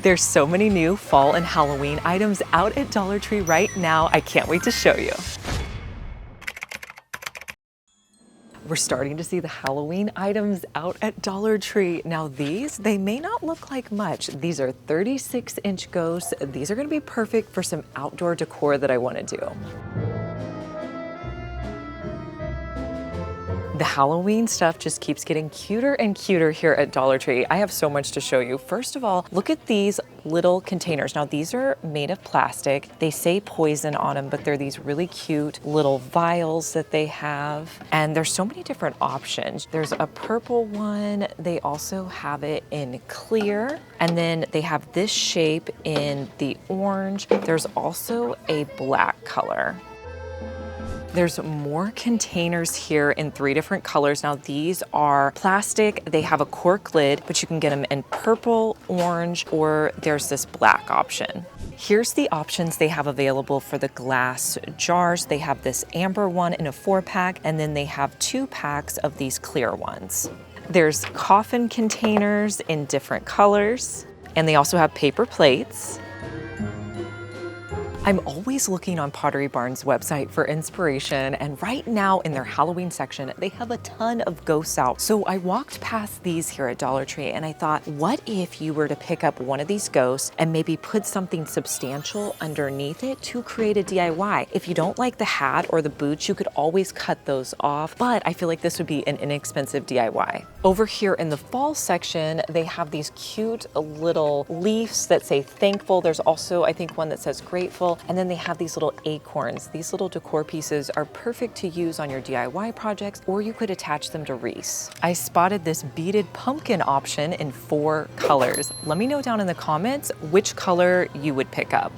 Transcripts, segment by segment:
There's so many new fall and Halloween items out at Dollar Tree right now. I can't wait to show you. We're starting to see the Halloween items out at Dollar Tree. Now these, they may not look like much. These are 36-inch ghosts. These are gonna be perfect for some outdoor decor that I wanna do. The Halloween stuff just keeps getting cuter and cuter here at Dollar Tree. I have so much to show you. First of all, look at these little containers. Now these are made of plastic. They say poison on them, but they're these really cute little vials that they have. And there's so many different options. There's a purple one. They also have it in clear. And then they have this shape in the orange. There's also a black color. There's more containers here in 3 different colors. Now these are plastic, they have a cork lid, but you can get them in purple, orange, or there's this black option. Here's the options they have available for the glass jars. They have this amber one in a 4-pack, and then they have 2 packs of these clear ones. There's coffin containers in different colors, and they also have paper plates. I'm always looking on Pottery Barn's website for inspiration, and right now in their Halloween section, they have a ton of ghosts out. So I walked past these here at Dollar Tree and I thought, what if you were to pick up one of these ghosts and maybe put something substantial underneath it to create a DIY? If you don't like the hat or the boots, you could always cut those off, but I feel like this would be an inexpensive DIY. Over here in the fall section, they have these cute little leaves that say thankful. There's also, I think, one that says grateful. And then they have these little acorns. These little decor pieces are perfect to use on your DIY projects, or you could attach them to wreaths. I spotted this beaded pumpkin option in 4 colors. Let me know down in the comments which color you would pick up.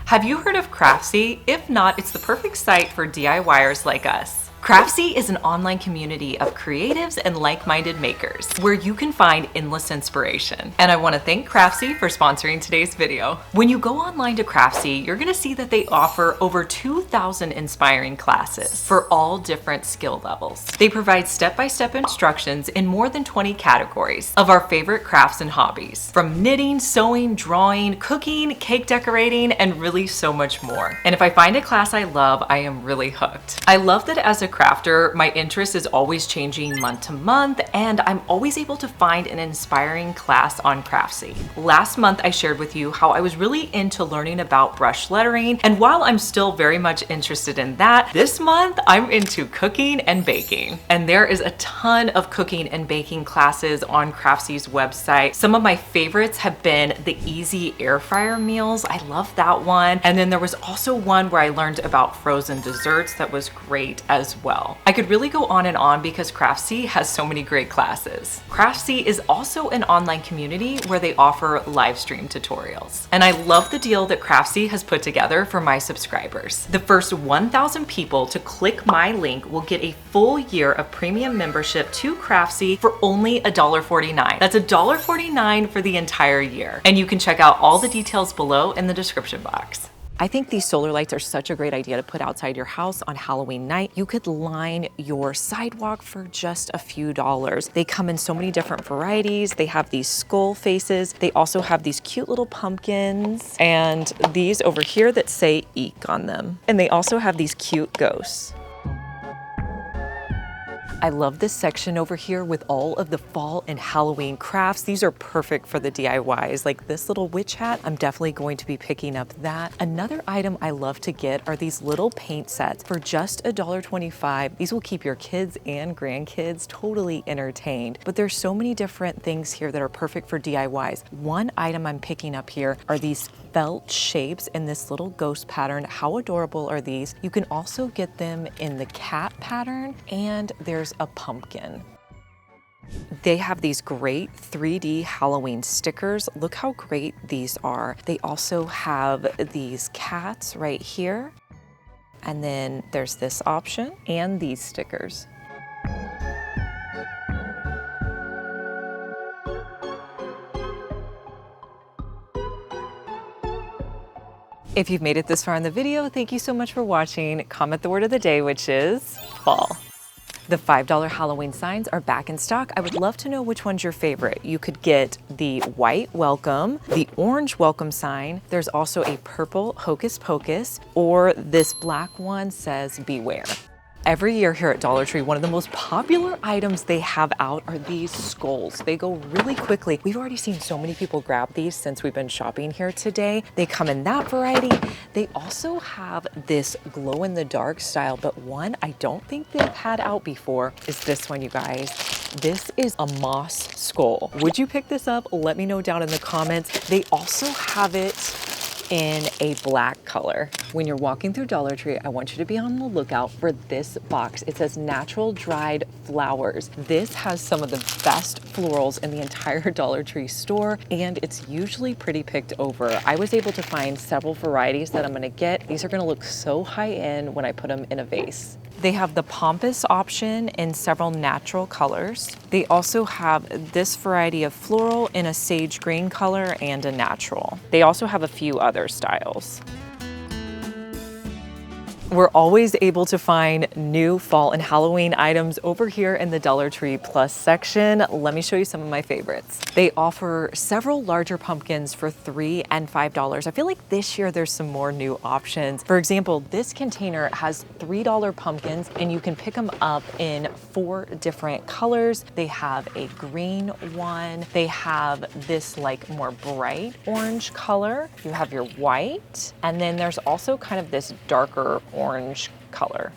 Have you heard of Craftsy? If not, it's the perfect site for DIYers like us. Craftsy is an online community of creatives and like-minded makers where you can find endless inspiration. And I want to thank Craftsy for sponsoring today's video. When you go online to Craftsy, you're going to see that they offer over 2,000 inspiring classes for all different skill levels. They provide step-by-step instructions in more than 20 categories of our favorite crafts and hobbies, from knitting, sewing, drawing, cooking, cake decorating, and really so much more. And if I find a class I love, I am really hooked. I love that as a crafter, my interest is always changing month to month, and I'm always able to find an inspiring class on Craftsy. Last month, I shared with you how I was really into learning about brush lettering, and while I'm still very much interested in that, this month I'm into cooking and baking. And there is a ton of cooking and baking classes on Craftsy's website. Some of my favorites have been the easy air fryer meals. I love that one. And then there was also one where I learned about frozen desserts that was great as well. I could really go on and on because Craftsy has so many great classes. Craftsy is also an online community where they offer live stream tutorials. And I love the deal that Craftsy has put together for my subscribers. The first 1,000 people to click my link will get a full year of premium membership to Craftsy for only $1.49. That's $1.49 for the entire year. And you can check out all the details below in the description box. I think these solar lights are such a great idea to put outside your house on Halloween night. You could line your sidewalk for just a few dollars. They come in so many different varieties. They have these skull faces. They also have these cute little pumpkins and these over here that say eek on them. And they also have these cute ghosts. I love this section over here with all of the fall and Halloween crafts. These are perfect for the DIYs. Like this little witch hat, I'm definitely going to be picking up that. Another item I love to get are these little paint sets for just $1.25. These will keep your kids and grandkids totally entertained. But there's so many different things here that are perfect for DIYs. One item I'm picking up here are these felt shapes in this little ghost pattern. How adorable are these? You can also get them in the cat pattern, and there's a pumpkin. They have these great 3D Halloween stickers. Look how great these are. They also have these cats right here. And then there's this option and these stickers. If you've made it this far in the video, thank you so much for watching. Comment the word of the day, which is fall. The $5 Halloween signs are back in stock. I would love to know which one's your favorite. You could get the white welcome, the orange welcome sign. There's also a purple hocus pocus, or this black one says beware. Every year here at Dollar Tree, one of the most popular items they have out are these skulls. They go really quickly. We've already seen so many people grab these since we've been shopping here today. They come in that variety. They also have this glow-in-the-dark style, but one I don't think they've had out before is this one, you guys. This is a moss skull. Would you pick this up? Let me know down in the comments. They also have it in a black color. When you're walking through Dollar Tree, I want you to be on the lookout for this box. It says natural dried flowers. This has some of the best florals in the entire Dollar Tree store, and it's usually pretty picked over. I was able to find several varieties that I'm gonna get. These are gonna look so high end when I put them in a vase. They have the pampas option in several natural colors. They also have this variety of floral in a sage green color and a natural. They also have a few other styles. We're always able to find new fall and Halloween items over here in the Dollar Tree Plus section. Let me show you some of my favorites. They offer several larger pumpkins for $3 and $5. I feel like this year there's some more new options. For example, this container has $3 pumpkins and you can pick them up in 4 different colors. They have a green one. They have this like more bright orange color. You have your white, and then there's also kind of this darker orange color.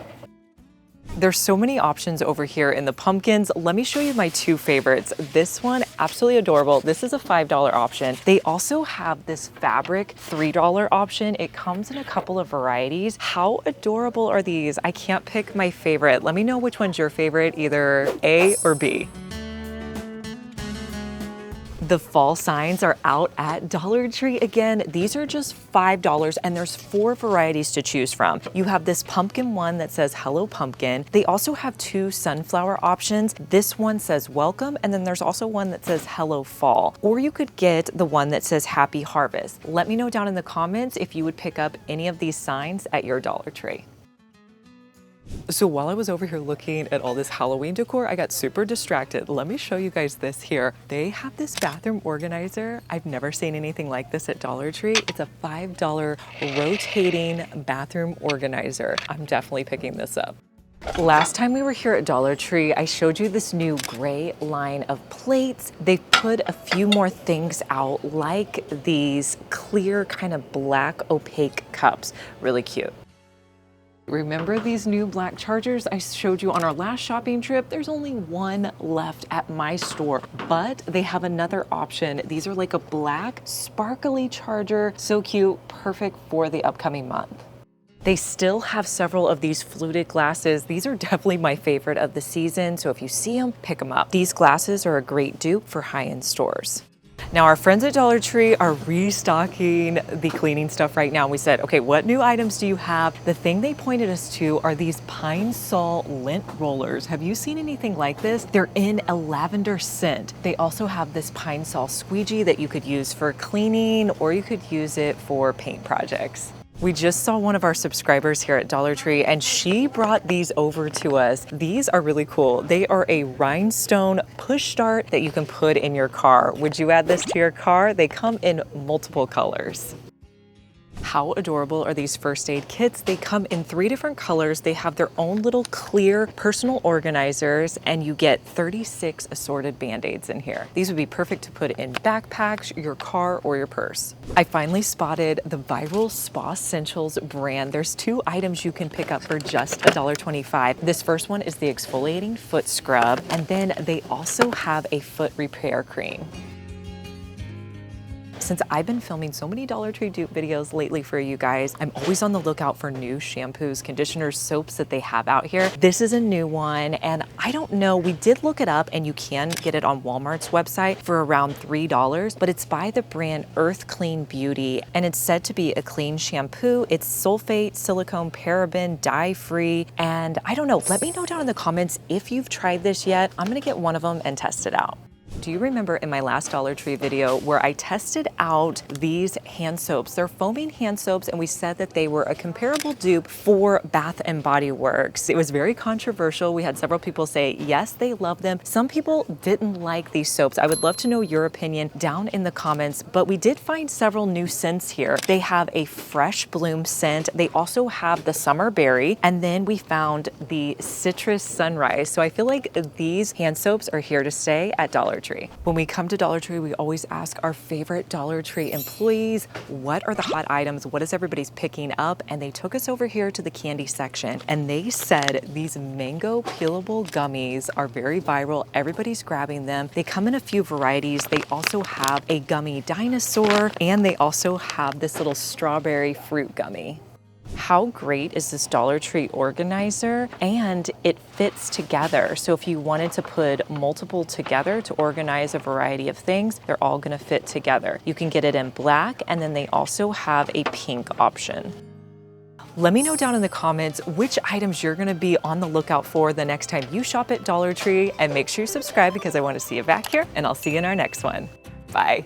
There's so many options over here in the pumpkins. Let me show you my 2 favorites. This one, absolutely adorable. This is a $5 option. They also have this fabric $3 option. It comes in a couple of varieties. How adorable are these? I can't pick my favorite. Let me know which one's your favorite, either A or B. The fall signs are out at Dollar Tree again. These are just $5 and there's 4 varieties to choose from. You have this pumpkin one that says Hello Pumpkin. They also have 2 sunflower options. This one says Welcome, and then there's also one that says Hello Fall. Or you could get the one that says Happy Harvest. Let me know down in the comments if you would pick up any of these signs at your Dollar Tree. So while I was over here looking at all this Halloween decor, I got super distracted. Let me show you guys this here. They have this bathroom organizer. I've never seen anything like this at Dollar Tree. It's a $5 rotating bathroom organizer. I'm definitely picking this up. Last time we were here at Dollar Tree, I showed you this new gray line of plates. They've put a few more things out, like these clear kind of black opaque cups. Really cute. Remember these new black chargers I showed you on our last shopping trip? There's only one left at my store, but they have another option. These are like a black sparkly charger. So cute, perfect for the upcoming month. They still have several of these fluted glasses. These are definitely my favorite of the season, so if you see them, pick them up. These glasses are a great dupe for high-end stores. Now our friends at Dollar Tree are restocking the cleaning stuff right now. We said, okay, what new items do you have? The thing they pointed us to are these Pine Sol lint rollers. Have you seen anything like this? They're in a lavender scent. They also have this Pine Sol squeegee that you could use for cleaning, or you could use it for paint projects. We just saw one of our subscribers here at Dollar Tree and she brought these over to us. These are really cool. They are a rhinestone push start that you can put in your car. Would you add this to your car? They come in multiple colors. How adorable are these first aid kits? They come in 3 different colors. They have their own little clear personal organizers, and you get 36 assorted Band-Aids in here. These would be perfect to put in backpacks, your car, or your purse. I finally spotted the viral Spa Essentials brand. There's 2 items you can pick up for just $1.25. This first one is the exfoliating foot scrub, and then they also have a foot repair cream. Since I've been filming so many Dollar Tree dupe videos lately for you guys, I'm always on the lookout for new shampoos, conditioners, soaps that they have out here. This is a new one, and I don't know, we did look it up and you can get it on Walmart's website for around $3, but it's by the brand Earth Clean Beauty, and it's said to be a clean shampoo. It's sulfate, silicone, paraben, dye-free, and I don't know, let me know down in the comments if you've tried this yet. I'm gonna get one of them and test it out. Do you remember in my last Dollar Tree video where I tested out these hand soaps? They're foaming hand soaps, and we said that they were a comparable dupe for Bath and Body Works. It was very controversial. We had several people say, yes, they love them. Some people didn't like these soaps. I would love to know your opinion down in the comments, but we did find several new scents here. They have a fresh bloom scent. They also have the summer berry, and then we found the citrus sunrise. So I feel like these hand soaps are here to stay at Dollar Tree. When we come to Dollar Tree, we always ask our favorite Dollar Tree employees, what are the hot items? What is everybody's picking up? And they took us over here to the candy section, and they said these mango peelable gummies are very viral. Everybody's grabbing them. They come in a few varieties. They also have a gummy dinosaur, and they also have this little strawberry fruit gummy. How great is this Dollar Tree organizer? And it fits together. So if you wanted to put multiple together to organize a variety of things, they're all gonna fit together. You can get it in black, and then they also have a pink option. Let me know down in the comments which items you're gonna be on the lookout for the next time you shop at Dollar Tree, and make sure you subscribe because I wanna see you back here, and I'll see you in our next one. Bye.